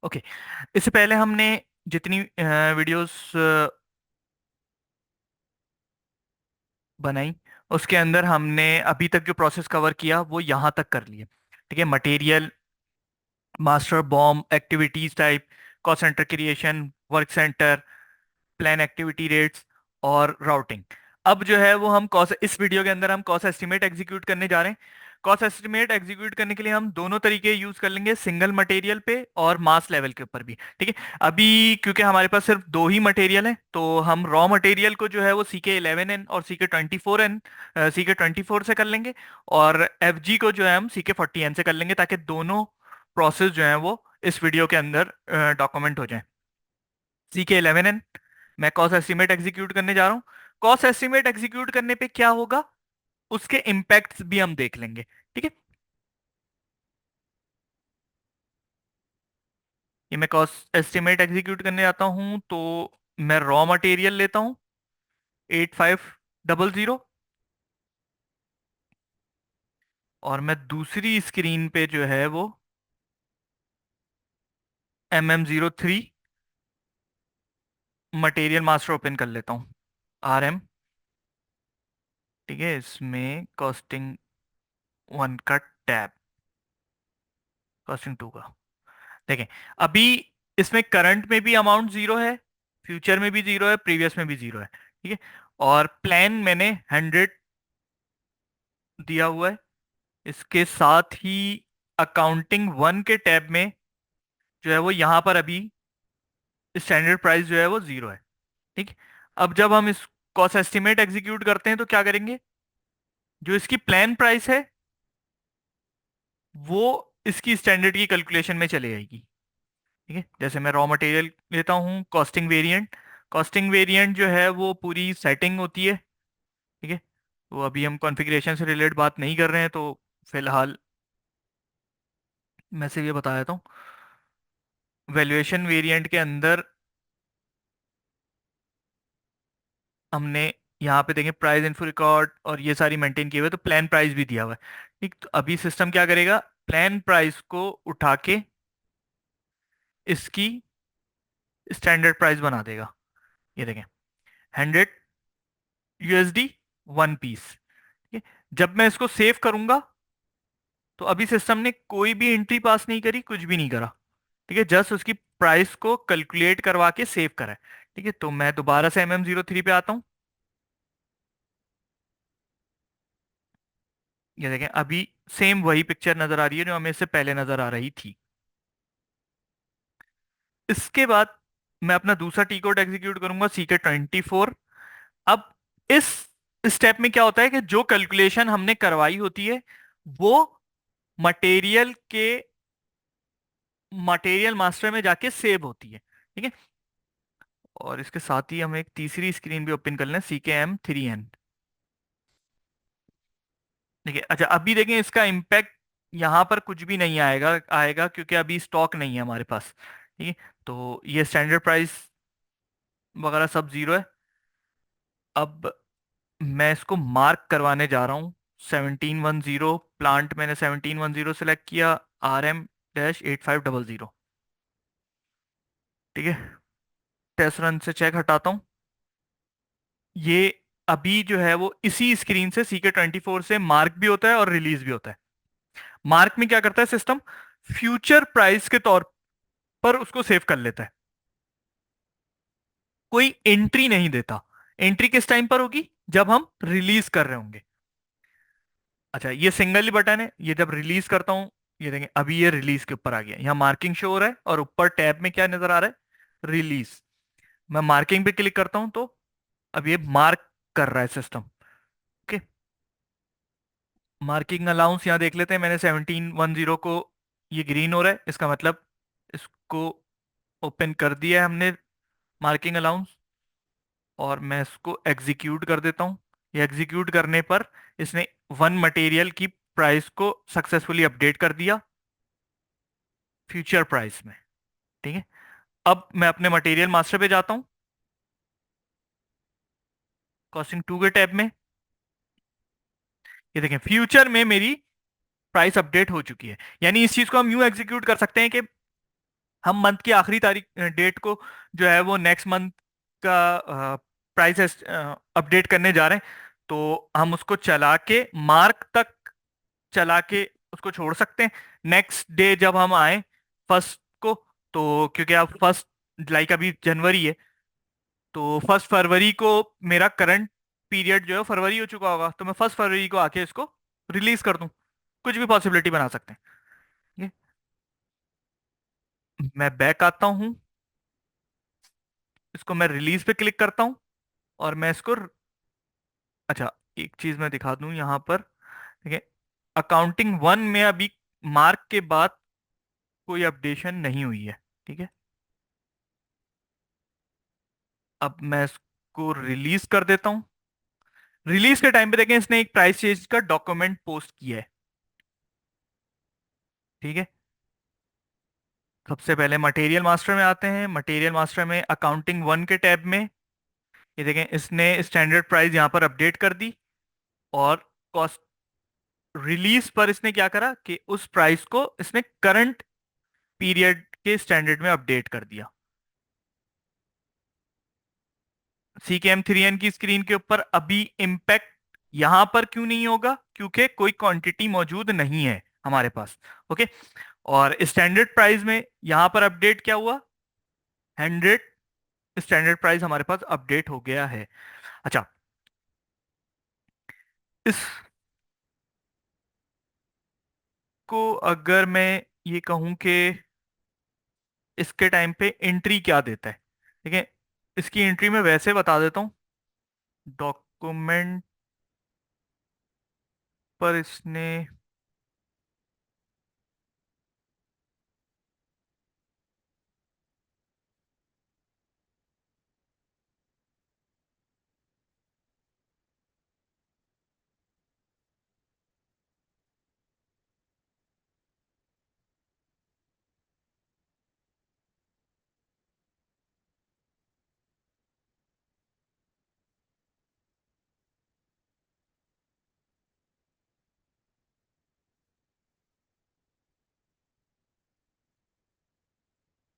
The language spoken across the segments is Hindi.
ओके। इससे पहले हमने जितनी वीडियोस बनाई, उसके अंदर हमने अभी तक जो प्रोसेस कवर किया वो यहाँ तक कर लिए। ठीक है, material, master bomb, activities type, cost centre creation, work centre, plan activity rates और राउटिंग। अब जो है वो हम कॉस्ट, इस वीडियो के अंदर हम कॉस्ट एस्टिमेट एग्जीक्यूट करने जा रहे हैं। कॉस्ट एस्टिमेट एग्जीक्यूट करने के लिए हम दोनों तरीके यूज कर लेंगे, सिंगल मटेरियल पे और मास लेवल के ऊपर भी। ठीक है। अभी क्योंकि हमारे पास सिर्फ दो ही मटेरियल है, तो हम रॉ मटेरियल को जो है वो CK11N और CK24N, CK24 से कर लेंगे, और FG को जो है हम CK40N से कर लेंगे, ताकि दोनों प्रोसेस जो है वो इस वीडियो के अंदर डॉक्यूमेंट हो जाए। CK11N, मैं कॉस्ट एस्टिमेट एग्जीक्यूट करने जा रहा हूँ। कॉस्ट एस्टिमेट एग्जीक्यूट करने पे क्या होगा, उसके इम्पैक्ट्स भी हम देख लेंगे। ठीक है। ये मैं कॉस्ट एस्टिमेट एग्जीक्यूट करने जाता हूँ, तो मैं रॉ मटेरियल लेता हूँ 8500, और मैं दूसरी स्क्रीन पे जो है वो MM03 मटेरियल मास्टर ओपन कर लेता हूँ, RM। ठीक है, इसमें कॉस्टिंग 1 का टैब, कॉस्टिंग 2 का। देखें, अभी इसमें करंट में भी अमाउंट जीरो है, फ्यूचर में भी जीरो है, प्रीवियस में भी जीरो है। ठीक है। और प्लान मैंने 100 दिया हुआ है। इसके साथ ही अकाउंटिंग 1 के टैब में जो है वो यहाँ पर अभी स्टैंडर्ड प्राइस जो है वो जीरो है। ठीक है। अब जब हम इस कॉस्ट एस्टिमेट एग्जीक्यूट करते हैं तो क्या करेंगे, जो इसकी प्लान प्राइस है वो इसकी स्टैंडर्ड की कैलकुलेशन में चले जाएगी। ठीक है, जैसे मैं रॉ मटेरियल लेता हूँ, कॉस्टिंग वेरिएंट। कॉस्टिंग वेरिएंट जो है वो पूरी सेटिंग होती है। ठीक है, तो अभी हम कॉन्फ़िगरेशन से रिलेटेड बात नहीं कर रहे हैं, तो फिलहाल मैं सिर्फ ये बता देता हूँ। वैल्यूएशन वेरिएंट के अंदर हमने यहाँ पे देखें प्राइस इन्फो रिकॉर्ड और ये सारी मेंटेन किए हुए, तो प्लान प्राइस भी दिया हुआ है। ठीक, तो अभी सिस्टम क्या करेगा, प्लान प्राइस को उठा के इसकी स्टैंडर्ड प्राइस बना देगा। ये देखें, 100 USD 1 पीस। ठीक है, जब मैं इसको सेव करूंगा तो अभी सिस्टम ने कोई भी एंट्री पास नहीं करी, कुछ भी नहीं करा। ठीक है, जस्ट उसकी प्राइस को कैलकुलेट करवा के सेव करा है। ठीक है, तो मैं दोबारा से MM03 पे आता हूँ। ये देखें, अभी सेम वही पिक्चर नजर आ रही है जो हमें इससे पहले नजर आ रही थी। इसके बाद मैं अपना दूसरा टी कोड एग्जीक्यूट करूंगा, CK24। अब इस स्टेप में क्या होता है कि जो कैलकुलेशन हमने करवाई होती है वो मटेरियल के मटेरियल मास्टर में जाके सेव होती है। ठीक है, और इसके साथ ही हम एक तीसरी स्क्रीन भी ओपन कर लें, CKM3N। देखिए, अच्छा अभी देखें इसका इम्पैक्ट यहाँ पर कुछ भी नहीं आएगा आएगा क्योंकि अभी स्टॉक नहीं है हमारे पास। ठीक है, तो ये स्टैंडर्ड प्राइस वगैरह सब जीरो है। अब मैं इसको मार्क करवाने जा रहा हूँ 1710, प्लांट मैंने 1710 सेलेक्ट किया, RM-8500। ठीक है, टेस्ट रन से चेक हटाता हूँ। ये अभी जो है वो इसी स्क्रीन से CK24 से मार्क भी होता है और रिलीज भी होता है। मार्क में क्या करता है सिस्टम, फ्यूचर प्राइस के तौर पर उसको सेव कर लेता है, कोई एंट्री नहीं देता। एंट्री किस टाइम पर होगी, जब हम रिलीज कर रहे होंगे। अच्छा, ये सिंगल ही बटन है, ये जब रिलीज करता हूं, ये देखें अभी ये रिलीज के ऊपर आ गया, यहाँ मार्किंग शो हो रहा है और ऊपर टैब में क्या नजर आ रहा है, रिलीज। मैं मार्किंग पे क्लिक करता हूं तो अब ये मार्क कर रहा है सिस्टम। ओके, मार्किंग अलाउंस यहाँ देख लेते हैं, मैंने 1710 को, ये ग्रीन हो रहा है, इसका मतलब इसको ओपन कर दिया है हमने मार्किंग अलाउंस। और मैं इसको एग्जीक्यूट कर देता हूँ। ये एग्जीक्यूट करने पर इसने 1 मटेरियल की प्राइस को सक्सेसफुली अपडेट कर दिया फ्यूचर प्राइस में। ठीक है, अब मैं अपने मटेरियल मास्टर पे जाता हूँ, कॉस्टिंग 2 के टैब में। ये देखें, फ्यूचर में मेरी प्राइस अपडेट हो चुकी है। यानी इस चीज को हम यूं एग्जीक्यूट कर सकते हैं कि हम मंथ की आखिरी तारीख डेट को जो है वो नेक्स्ट मंथ का प्राइस अपडेट करने जा रहे हैं। तो हम उसको चला के मार्क तक चला के उसको छोड़ सकते हैं। नेक्स्ट डे जब हम आए फर्स्ट को, तो क्योंकि अब फर्स्ट लाइक अभी जनवरी है, तो फर्स्ट फरवरी को मेरा करंट पीरियड जो है फरवरी हो चुका होगा, तो मैं फर्स्ट फरवरी को आके इसको रिलीज कर दूं। कुछ भी पॉसिबिलिटी बना सकते हैं। ये मैं बैक आता हूँ, इसको मैं रिलीज पे क्लिक करता हूँ और मैं इसको अच्छा, एक चीज मैं दिखा दूं यहाँ पर। ठीक है, अकाउंटिंग वन में अभी मार्क के बाद कोई अपडेशन नहीं हुई है। ठीक है, अब मैं इसको रिलीज कर देता हूँ। रिलीज के टाइम पे देखें, इसने एक प्राइस चेंज का डॉक्यूमेंट पोस्ट किया है। ठीक है, सबसे पहले मटेरियल मास्टर में आते हैं। मटेरियल मास्टर में अकाउंटिंग वन के टैब में ये देखें, इसने स्टैंडर्ड प्राइस यहाँ पर अपडेट कर दी। और कॉस्ट रिलीज पर इसने क्या करा कि उस प्राइस को इसने करंट पीरियड के स्टैंडर्ड में अपडेट कर दिया। CKM3N की स्क्रीन के ऊपर अभी इम्पैक्ट यहां पर क्यों नहीं होगा, क्योंकि कोई क्वांटिटी मौजूद नहीं है हमारे पास। ओके, और स्टैंडर्ड प्राइस में यहां पर अपडेट क्या हुआ, 100 स्टैंडर्ड प्राइस हमारे पास अपडेट हो गया है। अच्छा, इसको अगर मैं ये कहूं कि इसके टाइम पे एंट्री क्या देता है, ठीक है, इसकी एंट्री में वैसे बता देता हूँ। डॉक्यूमेंट पर इसने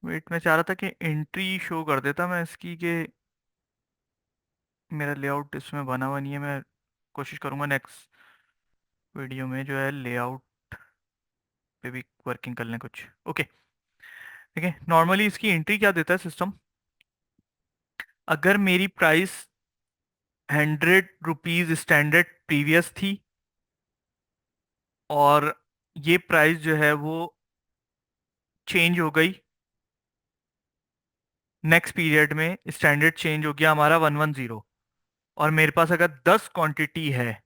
वेट में चाह रहा था कि एंट्री शो कर देता मैं इसकी, कि मेरा लेआउट इसमें बना हुआ नहीं है। मैं कोशिश करूंगा नेक्स्ट वीडियो में जो है लेआउट पे भी वर्किंग कर लें कुछ। ओके, ठीक है, नॉर्मली इसकी एंट्री क्या देता है सिस्टम, अगर मेरी प्राइस 100 रुपीज स्टैंडर्ड प्रीवियस थी और ये प्राइस जो है वो चेंज हो गई नेक्स्ट पीरियड में, स्टैंडर्ड चेंज हो गया हमारा 110, और मेरे पास अगर 10 क्वांटिटी है,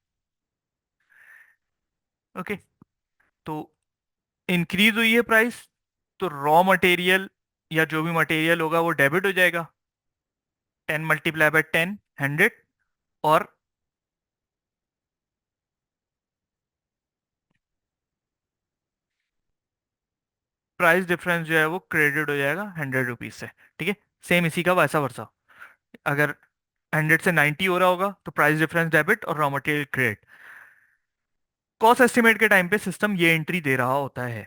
ओके, तो इंक्रीज हुई है प्राइस, तो रॉ मटेरियल या जो भी मटेरियल होगा वो डेबिट हो जाएगा। 10 × 10 100, और प्राइस डिफरेंस जो है वो क्रेडिट हो जाएगा 100 रुपीज से। ठीक है, सेम इसी का वैसा वर्सा, अगर 100 से 90 हो रहा होगा तो प्राइस डिफरेंस डेबिट और raw material credit. Cost estimate के टाइम पे सिस्टम ये एंट्री दे रहा होता है।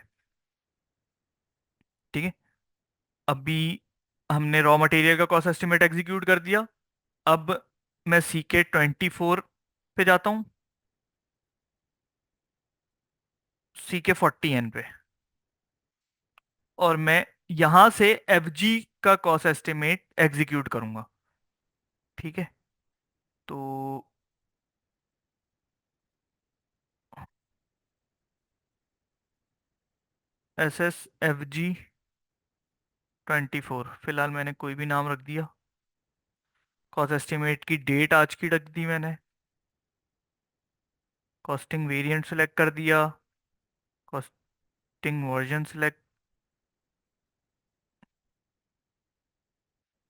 ठीक है, अभी हमने रॉ मटेरियल का कॉस्ट एस्टिमेट एग्जीक्यूट कर दिया। अब मैं CK24 पे जाता हूँ, CK40N पे, और मैं यहां से FG का कॉस्ट एस्टिमेट एग्जीक्यूट करूंगा। ठीक है, तो SSFG24 फिलहाल मैंने कोई भी नाम रख दिया। कॉस्ट एस्टिमेट की डेट आज की रख दी मैंने। कॉस्टिंग वेरिएंट सेलेक्ट कर दिया। Costing version select,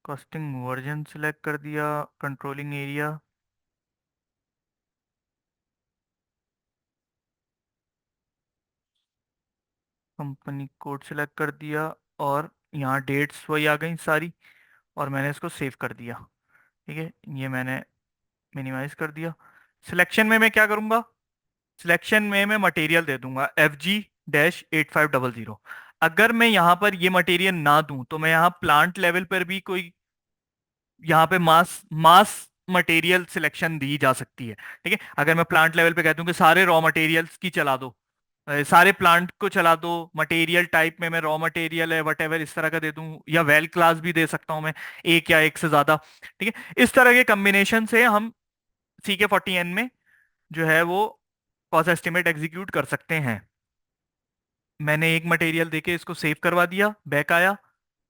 costing version select कर दिया। Controlling area, company code select कर दिया, और यहाँ डेट्स वही आ गई सारी, और मैंने इसको सेव कर दिया। ठीक है, ये मैंने मिनिमाइज कर दिया। सिलेक्शन में मैं क्या करूँगा, सिलेक्शन में मैं मटेरियल दे दूंगा FG-8500। अगर मैं यहाँ पर ये मटेरियल ना दूं तो मैं यहाँ प्लांट लेवल पर भी कोई, यहाँ पे मास मास मटेरियल सिलेक्शन दी जा सकती है। ठीक है, अगर मैं प्लांट लेवल पे कहता हूँ कि सारे रॉ मटेरियल्स की चला दो, सारे प्लांट को चला दो, मटेरियल टाइप में मैं रॉ मटेरियल है वट एवर इस तरह का दे दूं, या वेल क्लास भी दे सकता हूं मैं, एक या एक से ज्यादा। ठीक है, इस तरह के कम्बिनेशन से हम CK 40N में जो है वो कॉस्ट एस्टिमेट एग्जीक्यूट कर सकते हैं। मैंने एक मटेरियल देके इसको सेव करवा दिया, बैक आया,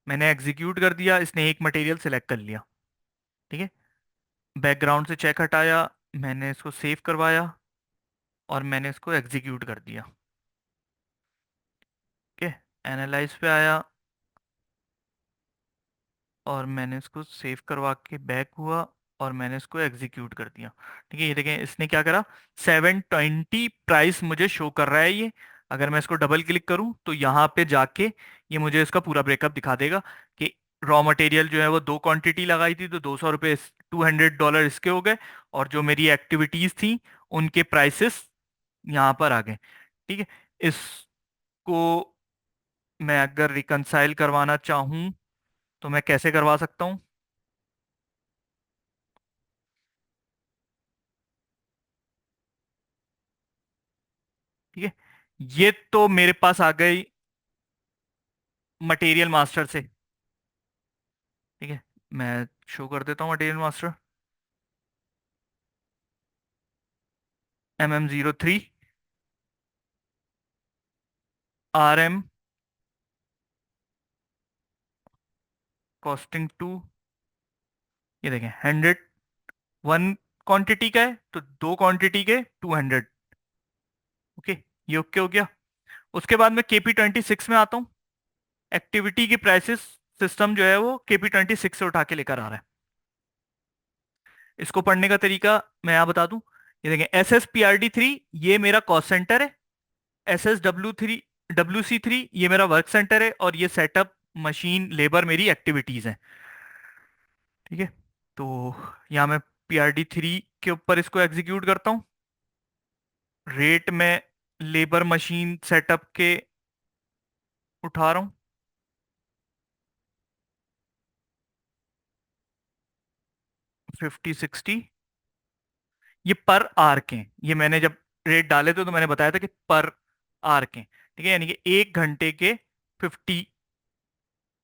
मैंने एग्जीक्यूट कर दिया, इसने एक मटेरियल सेलेक्ट कर लिया। ठीक है, बैकग्राउंड से चेक हटाया, मैंने इसको सेव करवाया और मैंने इसको एग्जीक्यूट कर दिया। ठीक है, एनालाइज पे आया और मैंने इसको सेव करवा के बैक हुआ और मैंने इसको एग्जीक्यूट कर दिया। ठीक है, ये देखें इसने क्या करा, 720 प्राइस मुझे शो कर रहा है ये। अगर मैं इसको डबल क्लिक करूं तो यहाँ पे जाके ये मुझे इसका पूरा ब्रेकअप दिखा देगा कि रॉ मटेरियल जो है वो दो क्वांटिटी लगाई थी तो $200, $200 इसके हो गए, और जो मेरी एक्टिविटीज थी उनके प्राइसेस यहाँ पर आ गए। ठीक है, इसको मैं अगर रिकंसाइल करवाना चाहूँ तो मैं कैसे करवा सकता हूँ? ठीक है, ये तो मेरे पास आ गई मटेरियल मास्टर से। ठीक है, मैं शो कर देता हूँ material master, MM03, RM, costing 2। ये देखें 100, वन क्वांटिटी का है तो दो क्वांटिटी के 200। ओके, ये ओके हो गया। उसके बाद मैं KP 26 में आता हूँ। एक्टिविटी की प्राइसेस सिस्टम जो है वो KP 26 से उठा के लेकर आ रहा है। इसको पढ़ने का तरीका मैं यहाँ बता दूं। ये देखें SSPRD 3 ये मेरा कॉस्ट सेंटर है, SSW3 WC3 ये मेरा वर्क सेंटर है, और ये सेटअप मशीन लेबर मेरी एक्टिविटीज हैं। ठीक है, तो यहाँ मैं PRD 3 के ऊपर इसको एग्जीक्यूट करता हूँ। रेट में लेबर मशीन सेटअप के उठा रहा हूँ, 50 60। ये पर आर के हैं। ये मैंने जब रेट डाले थे तो मैंने बताया था कि पर आर के। ठीक है, यानी कि 1 घंटे के 50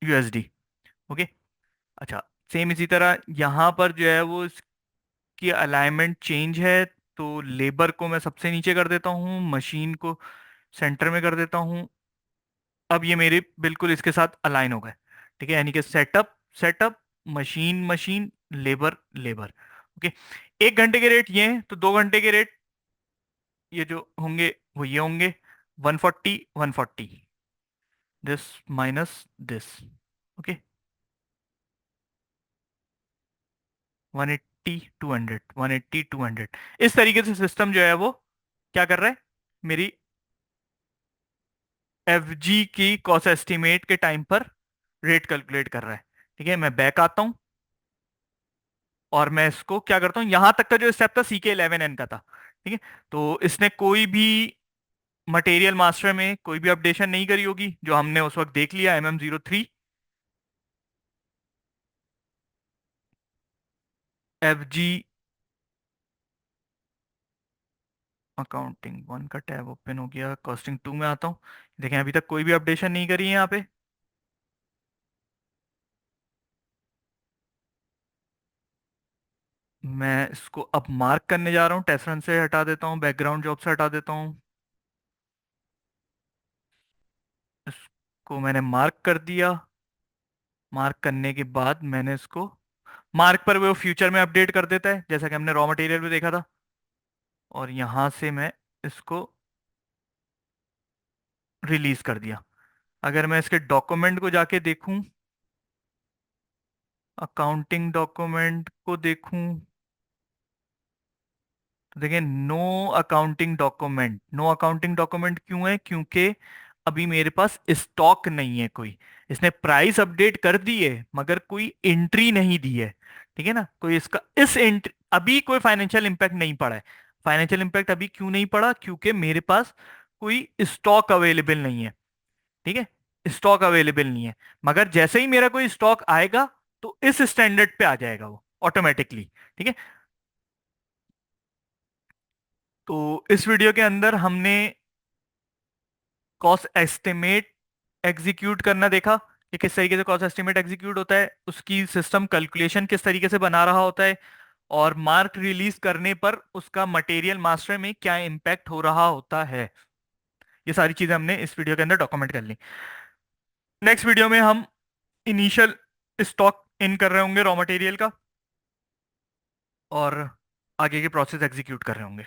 USD। ओके, अच्छा, सेम इसी तरह यहाँ पर जो है वो इसकी अलाइनमेंट चेंज है, तो लेबर को मैं सबसे नीचे कर देता हूँ, मशीन को सेंटर में कर देता हूँ। अब ये मेरे बिल्कुल इसके साथ अलाइन हो गए। ठीक है, यानी कि setup setup, machine machine, labour labour. Okay, 1 घंटे के रेट ये हैं, तो 2 घंटे के रेट ये जो होंगे वो ये होंगे, 140 140, दिस माइनस दिस। ओके, 180 200 इस तरीके से सिस्टम जो है वो क्या कर रहा है, मेरी FG की कॉस्ट एस्टिमेट के टाइम पर रेट कैलकुलेट कर रहा है। ठीक है, मैं बैक आता हूं और मैं इसको क्या करता हूँ, यहां तक का जो स्टेप था CK 11N का था। ठीक है, तो इसने कोई भी मटेरियल मास्टर में कोई भी अपडेशन नहीं करी होगी, जो हमने उस वक्त देख लिया MM03, FG अकाउंटिंग 1 का टैब ओपन हो गया, कॉस्टिंग 2 में आता हूँ। देखें अभी तक कोई भी अपडेशन नहीं करी है यहाँ पे। मैं इसको अब मार्क करने जा रहा हूँ, टेस्ट रन से हटा देता हूँ, बैकग्राउंड जॉब से हटा देता हूँ। इसको मैंने मार्क कर दिया। मार्क करने के बाद मैंने इसको मार्क पर वो फ्यूचर में अपडेट कर देता है, जैसा कि हमने रॉ मटेरियल में देखा था। और यहाँ से मैं इसको रिलीज कर दिया। अगर मैं इसके डॉक्यूमेंट को जाके देखूं, अकाउंटिंग डॉक्यूमेंट को देखूं, तो देखिए नो अकाउंटिंग डॉक्यूमेंट क्यों है, क्योंकि अभी मेरे पास स्टॉक नहीं है कोई। इसने प्राइस अपडेट कर दी है मगर कोई एंट्री नहीं दी है। ठीक है ना, कोई इसका इस एंट्री अभी कोई फाइनेंशियल इंपैक्ट नहीं पड़ा है। फाइनेंशियल इंपैक्ट अभी क्यों नहीं पड़ा, क्योंकि मेरे पास कोई स्टॉक अवेलेबल नहीं है। ठीक है, स्टॉक अवेलेबल नहीं है, मगर जैसे ही मेरा कोई स्टॉक आएगा तो इस स्टैंडर्ड पे आ जाएगा वो ऑटोमेटिकली। ठीक है। तो इस वीडियो के अंदर हमने कॉस्ट एस्टिमेट एग्जीक्यूट करना देखा कि किस तरीके से कॉस्ट एस्टिमेट एग्जीक्यूट होता है, उसकी सिस्टम कैलकुलेशन किस तरीके से बना रहा होता है, और मार्क रिलीज करने पर उसका मटेरियल मास्टर में क्या इम्पैक्ट हो रहा होता है। ये सारी चीजें हमने इस वीडियो के अंदर डॉक्यूमेंट कर ली। नेक्स्ट वीडियो में हम इनिशियल स्टॉक इन कर रहे होंगे रॉ मटेरियल का, और आगे के प्रोसेस एग्जीक्यूट कर रहे होंगे।